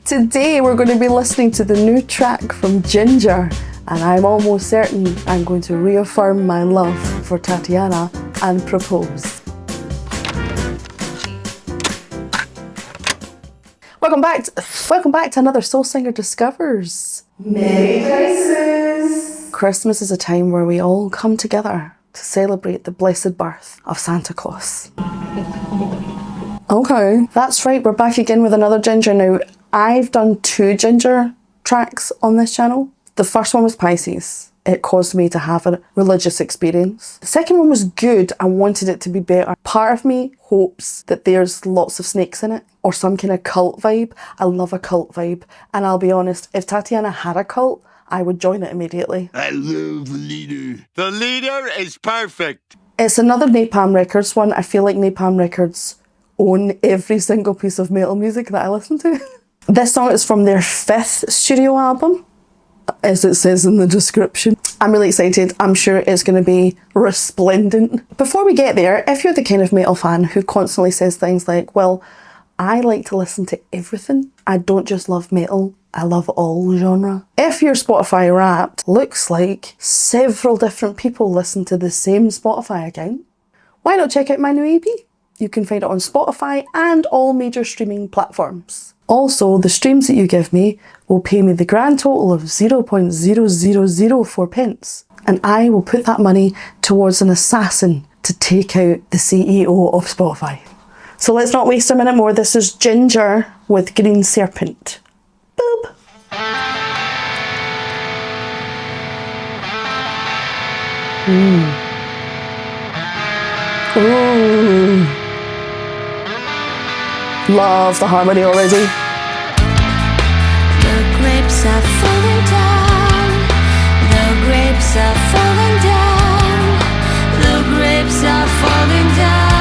Today we're going to be listening to the new track from JINJER, and I'm almost certain I'm going to reaffirm my love for Tatiana and propose. Welcome back to another Soul Singer Discovers. Merry Christmas! Christmas is a time where we all come together to celebrate the blessed birth of Santa Claus. Okay, that's right, we're back again with another JINJER now. I've done 2 JINJER tracks on this channel. The first one was Pisces. It caused me to have a religious experience. The second one was good. I wanted it to be better. Part of me hopes that there's lots of snakes in it or some kind of cult vibe. I love a cult vibe. And I'll be honest, if Tatiana had a cult, I would join it immediately. I love the leader. The leader is perfect. It's another Napalm Records one. I feel like Napalm Records own every single piece of metal music that I listen to. This song is from their 5th studio album, as it says in the description. I'm really excited. I'm sure it's going to be resplendent. Before we get there, if you're the kind of metal fan who constantly says things like, well, I like to listen to everything. I don't just love metal. I love all genre. If your Spotify Wrapped looks like several different people listen to the same Spotify account, why not check out my new EP? You can find it on Spotify and all major streaming platforms. Also, the streams that you give me will pay me the grand total of 0.0004 pence, and I will put that money towards an assassin to take out the CEO of Spotify. So let's not waste a minute more. This is JINJER with Green Serpent. Boop. Ooh. Love the harmony already. The grapes are falling down. The grapes are falling down. The grapes are falling down.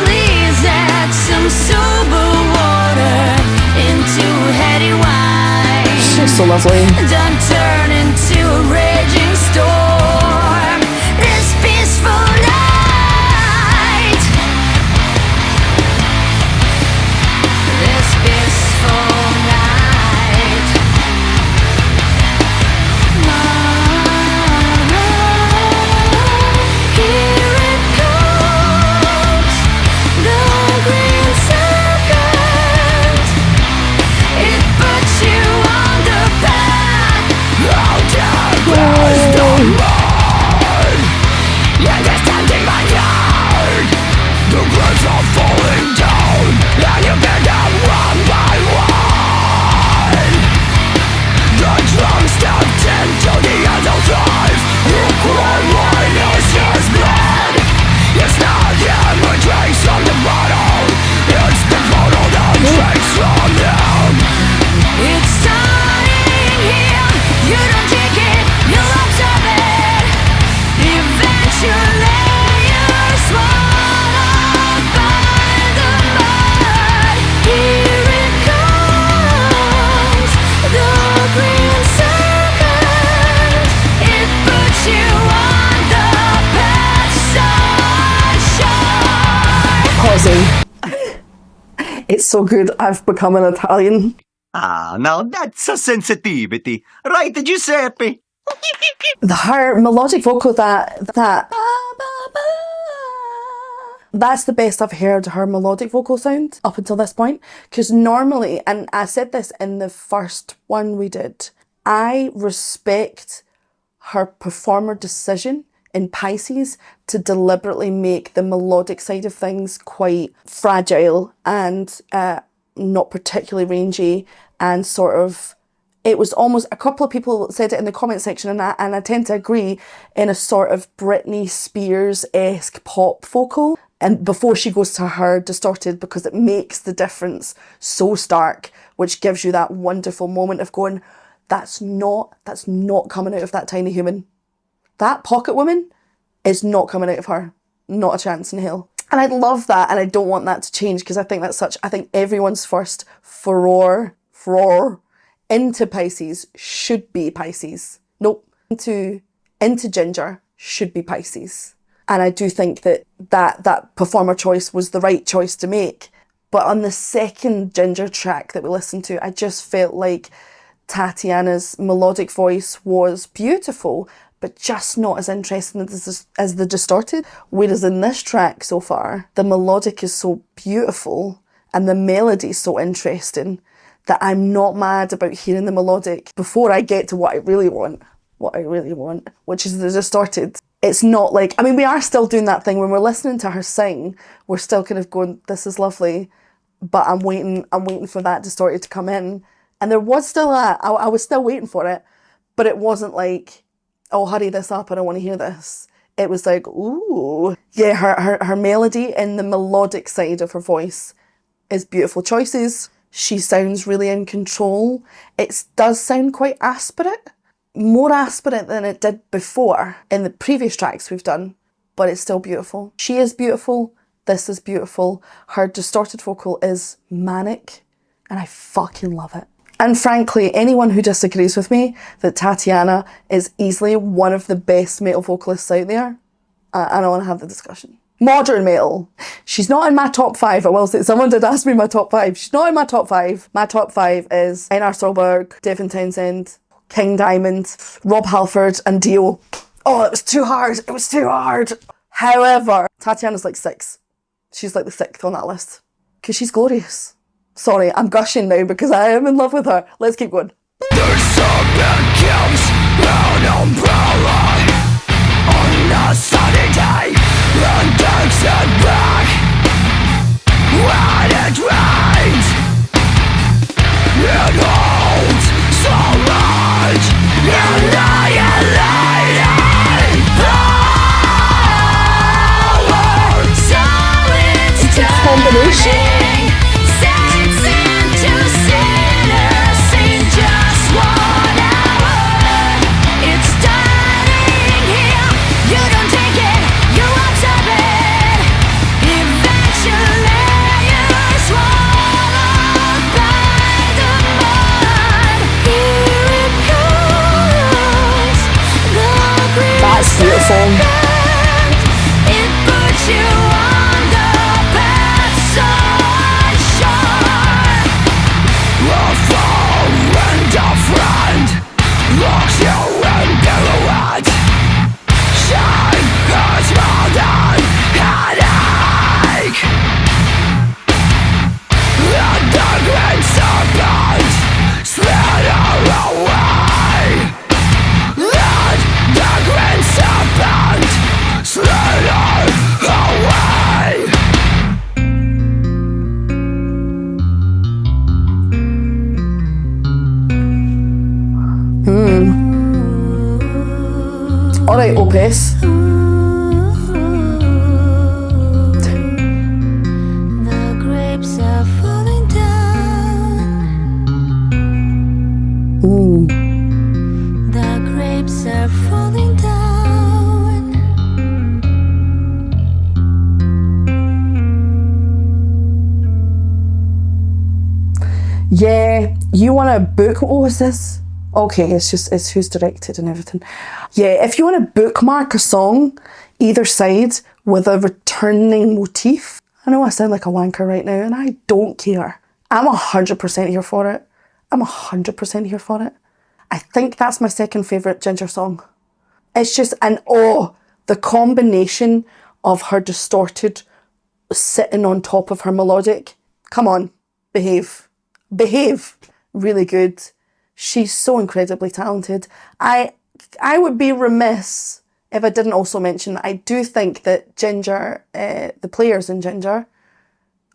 Please add some sober water into heady wine. She's so lovely. Don't turn into a raging storm. This peaceful night. This peaceful night. Here it comes, the green serpent. It puts you on the path. How dark is the light? And it's tempting my heart. The grapes are falling down, And you pick them one by one. the drums stepped into the end of life. The core line is his blood. It's not him who drinks from the bottle. It's the bottle that drinks from him. It's starting here. You don't drink it, you'll absorb it. Eventually you're swallowed by the mud. Here it comes, the green serpent. It puts you on the path sunshine. Pausing. It's so good. I've become an Italian. Ah, now that's a sensitivity. Right, Giuseppe? Her melodic vocal, that's the best I've heard her melodic vocal sound up until this point. Because normally, and I said this in the first one we did, I respect her performer decision in Pisces to deliberately make the melodic side of things quite fragile and not particularly rangy, and sort of, it was almost, a couple of people said it in the comment section, and I tend to agree, in a sort of Britney Spears-esque pop vocal, and before she goes to her distorted, because it makes the difference so stark, which gives you that wonderful moment of going, that's not coming out of that tiny human. That pocket woman is not coming out of her. Not a chance in hell. And I love that, and I don't want that to change, because I think I think everyone's first furore into Pisces should be Pisces. Nope. Into JINJER should be Pisces. And I do think that performer choice was the right choice to make. But on the second Ginger track that we listened to, I just felt like Tatiana's melodic voice was beautiful, but just not as interesting as the distorted. Whereas in this track so far, the melodic is so beautiful and the melody is so interesting that I'm not mad about hearing the melodic before I get to what I really want, which is the distorted. It's not like, I mean, we are still doing that thing when we're listening to her sing, we're still kind of going, this is lovely, but I'm waiting for that distorted to come in. And there was still that, I was still waiting for it, but it wasn't like, oh, hurry this up, I don't want to hear this. It was like, ooh. Yeah, her melody and the melodic side of her voice is beautiful choices. She sounds really in control. It does sound quite aspirate, more aspirate than it did before in the previous tracks we've done, but it's still beautiful. She is beautiful, this is beautiful. Her distorted vocal is manic, and I fucking love it. And frankly, anyone who disagrees with me that Tatiana is easily one of the best metal vocalists out there, I don't want to have the discussion. Modern metal. She's not in my top 5, I will say. Someone did ask me my top 5. She's not in my top 5. My top 5 is Einar Solberg, Devin Townsend, King Diamond, Rob Halford, and Dio. Oh, it was too hard. It was too hard. However, Tatiana's like 6. She's like the 6th on that list. Because she's glorious. Sorry, I'm gushing now because I am in love with her. Let's keep going. The serpent kills an umbrella on a sunny day and takes it back when it rains. It holds so much annihilating power. So it's a combination. Beautiful. It puts you on the path so sure. A foe and a friend locks you in pirouette. Shine has round and headache. And the green serpent slither away. And the green serpent slither away. Alright, Opus. The grapes are falling down. The grapes are falling down. Yeah, you want to book, what was this? Okay, it's who's directed and everything. Yeah, if you want to bookmark a song, either side, with a returning motif. I know I sound like a wanker right now, and I don't care. I'm 100% here for it. I'm 100% here for it. I think that's my second favourite Ginger song. It's just, the combination of her distorted sitting on top of her melodic. Come on, behave. Behave. Really good. She's so incredibly talented. I would be remiss if I didn't also mention that I do think that Ginger, the players in Ginger,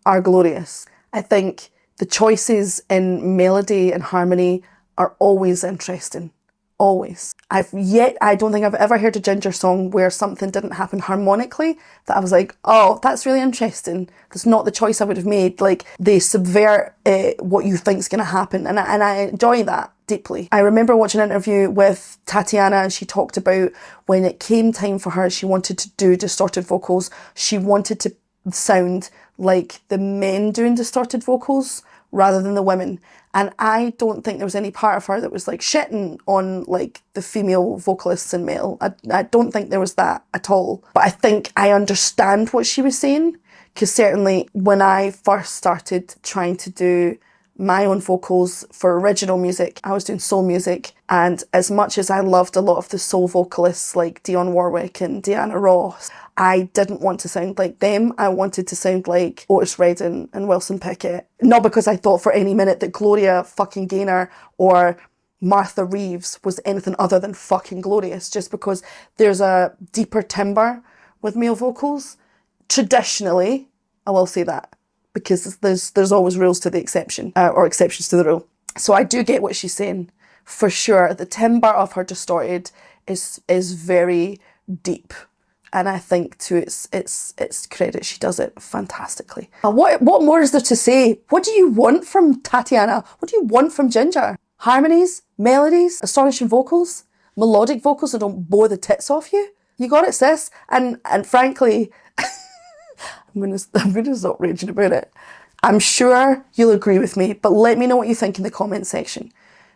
are glorious. I think the choices in melody and harmony are always interesting. Always. I don't think I've ever heard a Ginger song where something didn't happen harmonically that I was like, oh, that's really interesting. That's not the choice I would have made. Like, they subvert what you think's going to happen, and I enjoy that deeply. I remember watching an interview with Tatiana, and she talked about when it came time for her, she wanted to do distorted vocals. She wanted to sound like the men doing distorted vocals rather than the women. And I don't think there was any part of her that was like shitting on like the female vocalists in metal. I don't think there was that at all. But I think I understand what she was saying, Because certainly when I first started trying to do my own vocals for original music, I was doing soul music, and as much as I loved a lot of the soul vocalists like Dionne Warwick and Diana Ross, I didn't want to sound like them. I wanted to sound like Otis Redding and Wilson Pickett. Not because I thought for any minute that Gloria fucking Gaynor or Martha Reeves was anything other than fucking glorious, just because there's a deeper timbre with male vocals. Traditionally, I will say that, because there's always rules to the exception, or exceptions to the rule. So I do get what she's saying, for sure. The timbre of her distorted is very deep, and I think to its credit, she does it fantastically. What more is there to say? What do you want from Tatiana? What do you want from Ginger? Harmonies, melodies, astonishing vocals, melodic vocals that don't bore the tits off you. You got it, sis. And frankly, I'm gonna stop raging about it. I'm sure you'll agree with me, but let me know what you think in the comment section.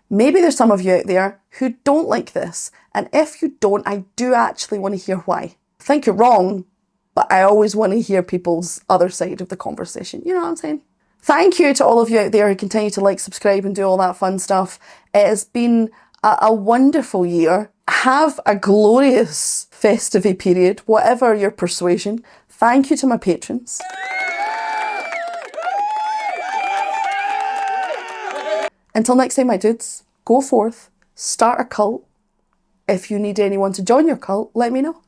Maybe there's some of you out there who don't like this, and if you don't, I do actually want to hear why. I think you're wrong, but I always want to hear people's other side of the conversation. You know what I'm saying? Thank you to all of you out there who continue to like, subscribe and do all that fun stuff. It has been a wonderful year. Have a glorious festive period, whatever your persuasion. Thank you to my patrons. Until next time, my dudes, go forth, start a cult. If you need anyone to join your cult, let me know.